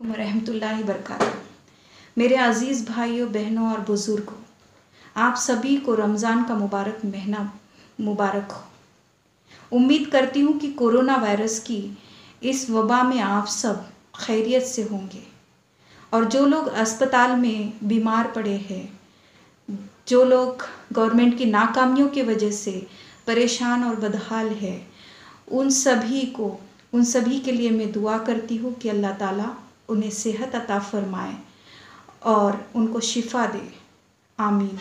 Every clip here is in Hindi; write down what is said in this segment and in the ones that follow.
रहमतुल्लाहि बरकातहू। मेरे अज़ीज़ भाइयों, बहनों और बुज़ुर्गों, आप सभी को रमज़ान का मुबारक महीना मुबारक हो। उम्मीद करती हूँ कि कोरोना वायरस की इस वबा में आप सब खैरियत से होंगे और जो लोग अस्पताल में बीमार पड़े हैं, जो लोग गवर्नमेंट की नाकामियों की वजह से परेशान और बदहाल है, उन सभी के लिए मैं दुआ करती हूँ कि अल्लाह ताला उन्हें सेहत अता फरमाए और उनको शिफा दे, आमीन।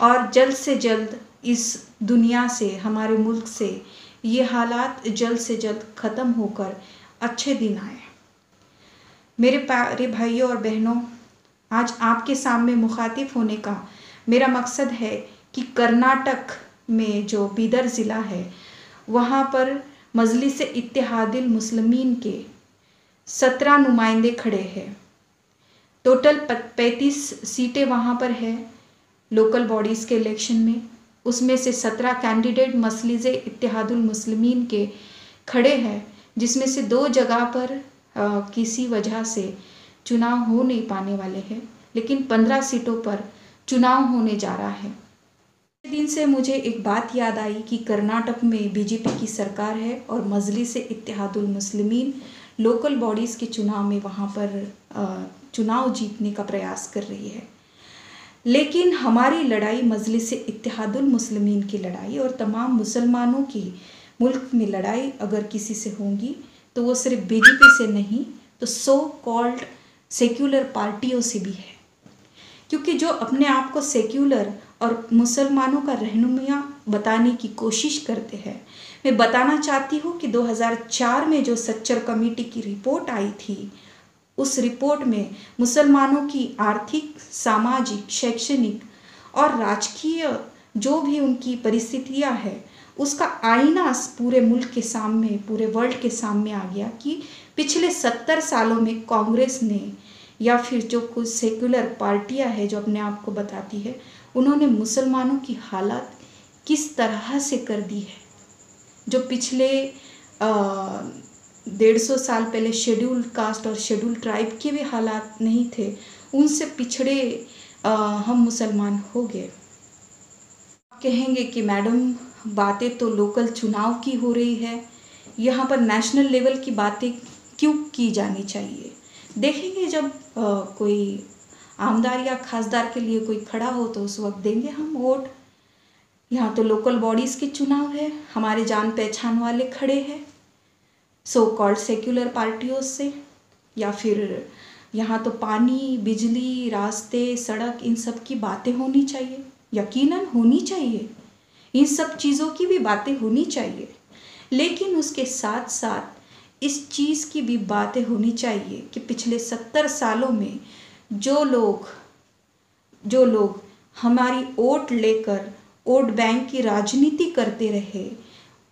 और जल्द से जल्द इस दुनिया से, हमारे मुल्क से ये हालात जल्द से जल्द ख़त्म होकर अच्छे दिन आए। मेरे प्यारे भाइयों और बहनों, आज आपके सामने मुखातिब होने का मेरा मकसद है कि कर्नाटक में जो बीदर ज़िला है, वहाँ पर मजलिस इत्तेहादुल मुस्लिमीन के 17 नुमाइंदे खड़े हैं। टोटल 35 सीटें वहाँ पर है लोकल बॉडीज़ के इलेक्शन में। उसमें से 17 कैंडिडेट मजलिस इत्तेहादुल मुस्लिमीन के खड़े हैं, जिसमें से 2 जगह पर किसी वजह से चुनाव हो नहीं पाने वाले हैं, लेकिन 15 सीटों पर चुनाव होने जा रहा है। दिन से मुझे एक बात याद आई कि कर्नाटक में बीजेपी की सरकार है और मजलिस इत्तेहादुल मुस्लिमीन लोकल बॉडीज़ के चुनाव में वहाँ पर चुनाव जीतने का प्रयास कर रही है। लेकिन हमारी लड़ाई मजलिस इत्तेहादुल मुस्लिमीन की लड़ाई और तमाम मुसलमानों की मुल्क में लड़ाई अगर किसी से होंगी तो वो सिर्फ बीजेपी से नहीं, तो सो कॉल्ड सेक्युलर पार्टियों से भी है। क्योंकि जो अपने आप को सेक्युलर और मुसलमानों का रहनुमा बताने की कोशिश करते हैं, मैं बताना चाहती हूँ कि 2004 में जो सच्चर कमेटी की रिपोर्ट आई थी, उस रिपोर्ट में मुसलमानों की आर्थिक, सामाजिक, शैक्षणिक और राजकीय जो भी उनकी परिस्थितियाँ हैं, उसका आईना पूरे मुल्क के सामने, पूरे वर्ल्ड के सामने आ गया कि पिछले 70 सालों में कांग्रेस ने या फिर जो कुछ सेक्युलर पार्टियां हैं जो अपने आप को बताती है, उन्होंने मुसलमानों की हालत किस तरह से कर दी है। जो पिछले 150 साल पहले शेड्यूल्ड कास्ट और शेड्यूल्ड ट्राइब के भी हालात नहीं थे, उनसे पिछड़े हम मुसलमान हो गए। कहेंगे कि मैडम बातें तो लोकल चुनाव की हो रही है, यहाँ पर नेशनल लेवल की बातें क्यों की जानी चाहिए। देखेंगे जब कोई आमदार या खासदार के लिए कोई खड़ा हो तो उस वक्त देंगे हम वोट। यहाँ तो लोकल बॉडीज़ के चुनाव है, हमारे जान पहचान वाले खड़े हैं सो कॉल्ड सेक्युलर पार्टियों से, या फिर यहाँ तो पानी, बिजली, रास्ते, सड़क, इन सब की बातें होनी चाहिए, यकीनन होनी चाहिए। इन सब चीज़ों की भी बातें होनी चाहिए, लेकिन उसके साथ साथ इस चीज़ की भी बातें होनी चाहिए कि पिछले 70 सालों में जो लोग हमारी वोट लेकर वोट बैंक की राजनीति करते रहे,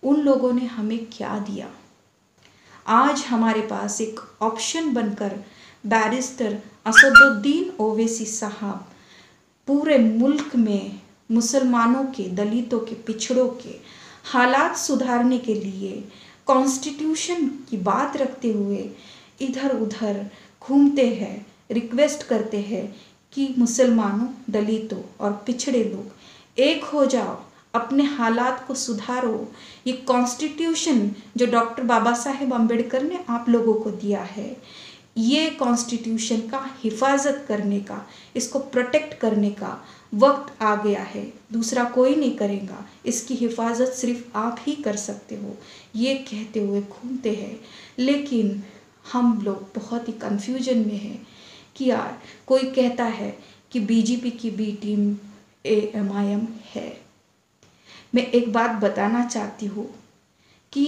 उन लोगों ने हमें क्या दिया। आज हमारे पास एक ऑप्शन बनकर बैरिस्टर असदुद्दीन ओवैसी साहब पूरे मुल्क में मुसलमानों के, दलितों के, पिछड़ों के हालात सुधारने के लिए कॉन्स्टिट्यूशन की बात रखते हुए इधर उधर घूमते हैं, रिक्वेस्ट करते हैं कि मुसलमानों, दलितों और पिछड़े लोग एक हो जाओ, अपने हालात को सुधारो। ये कॉन्स्टिट्यूशन जो डॉक्टर बाबा साहेब अम्बेडकर ने आप लोगों को दिया है, ये कॉन्स्टिट्यूशन का हिफाजत करने का, इसको प्रोटेक्ट करने का वक्त आ गया है। दूसरा कोई नहीं करेगा, इसकी हिफाजत सिर्फ आप ही कर सकते हो, ये कहते हुए घूमते हैं। लेकिन हम लोग बहुत ही कन्फ्यूजन में हैं कि यार कोई कहता है कि बीजेपी की बी टीम MIM है। मैं एक बात बताना चाहती हूँ कि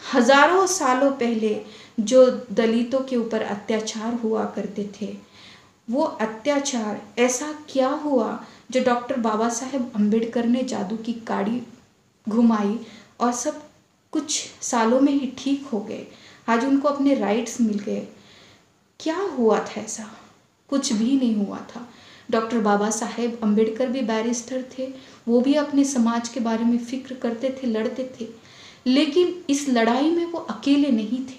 हज़ारों सालों पहले जो दलितों के ऊपर अत्याचार हुआ करते थे, वो अत्याचार ऐसा क्या हुआ जो डॉक्टर बाबा साहेब अम्बेडकर ने जादू की काड़ी घुमाई और सब कुछ सालों में ही ठीक हो गए। आज उनको अपने राइट्स मिल गए। क्या हुआ था ऐसा? कुछ भी नहीं हुआ था। डॉक्टर बाबा साहेब अम्बेडकर भी बैरिस्टर थे, वो भी अपने समाज के बारे में फिक्र करते थे, लड़ते थे, लेकिन इस लड़ाई में वो अकेले नहीं थे।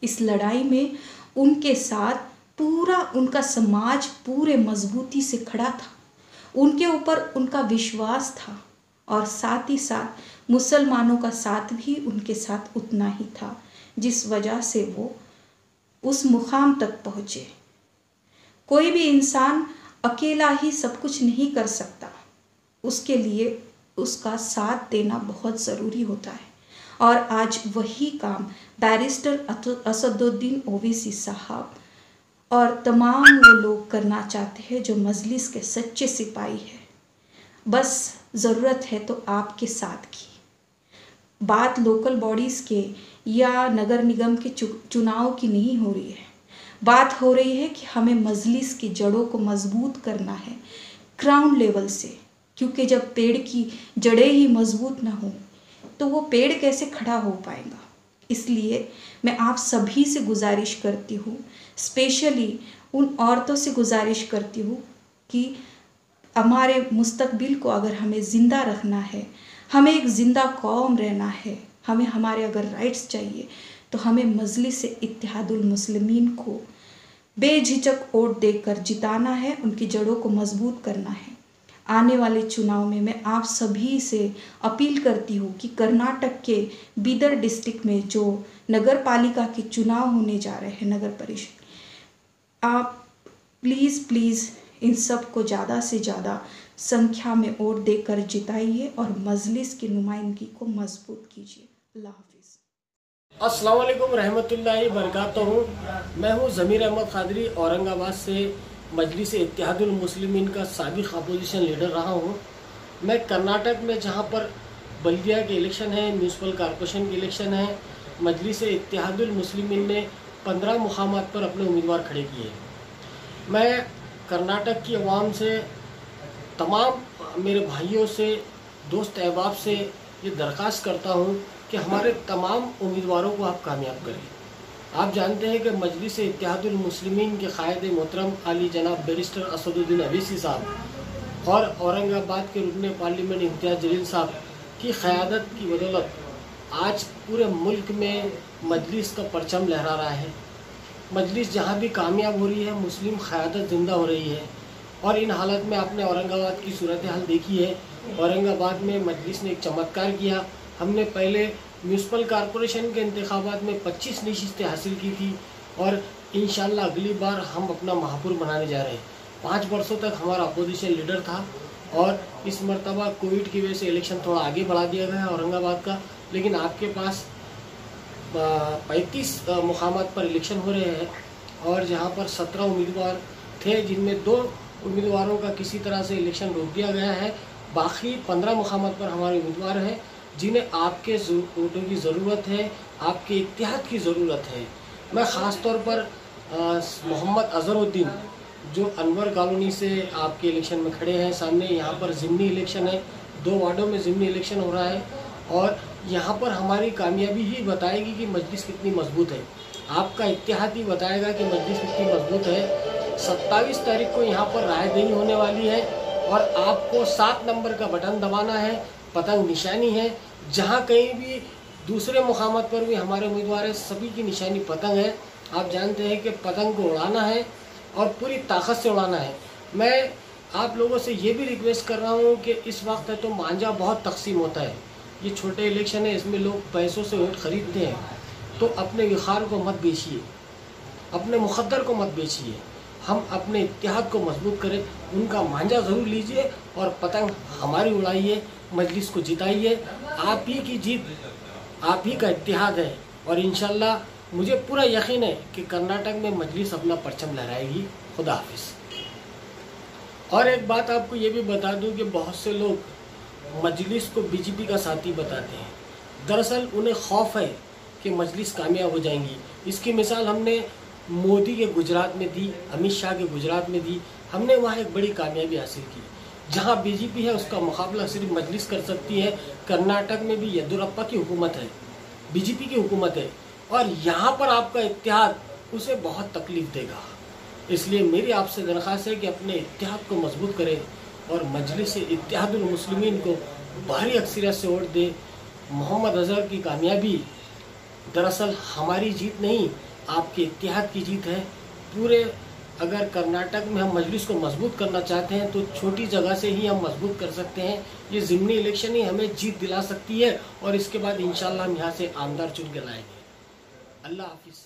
इस लड़ाई में उनके साथ पूरा उनका समाज पूरे मजबूती से खड़ा था, उनके ऊपर उनका विश्वास था और साथ ही साथ मुसलमानों का साथ भी उनके साथ उतना ही था, जिस वजह से वो उस मुकाम तक पहुँचे। कोई भी इंसान अकेला ही सब कुछ नहीं कर सकता, उसके लिए उसका साथ देना बहुत ज़रूरी होता है। और आज वही काम बैरिस्टर असदुद्दीन ओवैसी साहब और तमाम वो लोग करना चाहते हैं जो मजलिस के सच्चे सिपाही हैं। बस ज़रूरत है तो आपके साथ की। बात लोकल बॉडीज़ के या नगर निगम के चुनाव की नहीं हो रही है, बात हो रही है कि हमें मजलिस की जड़ों को मजबूत करना है ग्राउंड लेवल से, क्योंकि जब पेड़ की जड़ें ही मजबूत ना हो तो वो पेड़ कैसे खड़ा हो पाएगा। इसलिए मैं आप सभी से गुजारिश करती हूँ, स्पेशली उन औरतों से गुजारिश करती हूँ कि हमारे मुस्तकबिल को अगर हमें ज़िंदा रखना है, हमें एक ज़िंदा कौम रहना है, हमें हमारे अगर राइट्स चाहिए तो हमें मजलिस इत्तेहादुल मुस्लिमीन को बेझिझक वोट देकर जिताना है, उनकी जड़ों को मजबूत करना है। आने वाले चुनाव में मैं आप सभी से अपील करती हूँ कि कर्नाटक के बीदर डिस्ट्रिक्ट में जो नगर पालिका के चुनाव होने जा रहे हैं, नगर परिषद, आप प्लीज़ इन सब को ज़्यादा से ज़्यादा संख्या में वोट देकर जिताइए और मजलिस की नुमाइंदगी को मजबूत कीजिए। अल्लाह हाफिज़। अस्सलाम वालेकुम रहमतुल्लाहि बरकातहू। मैं हूँ ज़मीर अहमद क़ादरी, औरंगाबाद से मजलिस इत्तेहादुल मुस्लिमीन का साबिक़ अपोजिशन लीडर रहा हूँ। मैं कर्नाटक में जहाँ पर बल्दिया के इलेक्शन है, म्यूनसिपल कॉरपोरेशन के इलेक्शन है, मजलिस इत्तेहादुल मुस्लिमीन ने 15 मुकामात पर अपने उम्मीदवार खड़े किए। मैं कर्नाटक की आवाम से, तमाम मेरे भाइयों से, दोस्त अहबाब से ये दरख्वास्त करता हूँ कि हमारे तमाम उम्मीदवारों को आप कामयाब करें। आप जानते हैं कि मजलिस इत्तेहादुल मुस्लिमीन के क़ायद मोहतरम आली जनाब बैरिस्टर असदुद्दीन ओवैसी साहब और औरंगाबाद के रुकन पार्लियामेंट इम्तियाज़ जलील साहब की क़यादत की बदौलत आज पूरे मुल्क में मजलिस का परचम लहरा रहा है। मजलिस जहाँ भी कामयाब हो रही है, मुस्लिम क़यादत ज़िंदा हो रही है। और इन हालत में आपने औरंगाबाद की सूरत हाल देखी है। औरंगाबाद में मजलिस ने एक चमत्कार किया। हमने पहले म्यूनसिपल कॉरपोरेशन के इंतखाबात में 25 नशिस्तें हासिल की थी और इंशाल्लाह अगली बार हम अपना महापुर बनाने जा रहे हैं। 5 वर्षों तक हमारा अपोजिशन लीडर था और इस मरतबा कोविड की वजह से इलेक्शन थोड़ा आगे बढ़ा दिया गया है औरंगाबाद का, लेकिन आपके पास 35 मुकामात पर इलेक्शन हो रहे हैं और जहाँ पर 17 उम्मीदवार थे, जिनमें 2 उम्मीदवारों का किसी तरह से इलेक्शन रोक दिया गया है। बाकी 15 मुकामात पर हमारे उम्मीदवार हैं जिन्हें आपके वोटों की ज़रूरत है, आपके इत्तेहाद की ज़रूरत है। मैं ख़ास तौर पर मोहम्मद अज़हरुद्दीन जो अनवर कॉलोनी से आपके इलेक्शन में खड़े हैं, सामने यहाँ पर ज़िमनी इलेक्शन है, 2 वार्डों में ज़िमनी इलेक्शन हो रहा है और यहाँ पर हमारी कामयाबी ही बताएगी कि मजलिस कितनी मजबूत है। आपका इत्तेहाद ही बताएगा कि मजलिस कितनी मजबूत है। 27 तारीख को यहाँ पर रायदही होने वाली है और आपको 7 नंबर का बटन दबाना है। पतंग निशानी है, जहाँ कहीं भी दूसरे मुकामात पर भी हमारे उम्मीदवार हैं, सभी की निशानी पतंग है। आप जानते हैं कि पतंग को उड़ाना है और पूरी ताकत से उड़ाना है। मैं आप लोगों से ये भी रिक्वेस्ट कर रहा हूँ कि इस वक्त है तो मांझा बहुत तकसीम होता है। ये छोटे इलेक्शन है, इसमें लोग पैसों से वोट खरीदते हैं, तो अपने विखार को मत बेचिए, अपने मुक़द्दर को मत बेचिए। हम अपने इत्तेहाद को मजबूत करें, उनका मांझा ज़रूर लीजिए और पतंग हमारी उड़ाइए, मजलिस को जिताइए। आप ही की जीत, आप ही का इत्तेहाद है और इंशाल्लाह मुझे पूरा यकीन है कि कर्नाटक में मजलिस अपना परचम लहराएगी। खुदा हाफिज़। और एक बात आपको ये भी बता दूं कि बहुत से लोग मजलिस को बीजेपी का साथी बताते हैं। दरअसल उन्हें खौफ है कि मजलिस कामयाब हो जाएंगी। इसकी मिसाल हमने मोदी के गुजरात में दी, अमित शाह के गुजरात में दी। हमने वहाँ एक बड़ी कामयाबी हासिल की। जहाँ बीजेपी है उसका मुकाबला सिर्फ मजलिस कर सकती है। कर्नाटक में भी येदियुरप्पा की हुकूमत है, बीजेपी की हुकूमत है और यहाँ पर आपका इत्तेहाद उसे बहुत तकलीफ देगा। इसलिए मेरी आपसे दरख्वास्त है कि अपने इत्तेहाद को मजबूत करें और मजलिस इत्तेहादुल मुस्लिमीन को भारी अक्सरियत से वोट दे। मोहम्मद अजहर की कामयाबी दरअसल हमारी जीत नहीं, आपके इत्तेहाद की जीत है। पूरे अगर कर्नाटक में हम मजलिस को मजबूत करना चाहते हैं तो छोटी जगह से ही हम मजबूत कर सकते हैं। ये ज़िमनी इलेक्शन ही हमें जीत दिला सकती है और इसके बाद इंशाल्लाह हम यहाँ से आमदार चुन के लाएंगे। अल्लाह हाफिज़।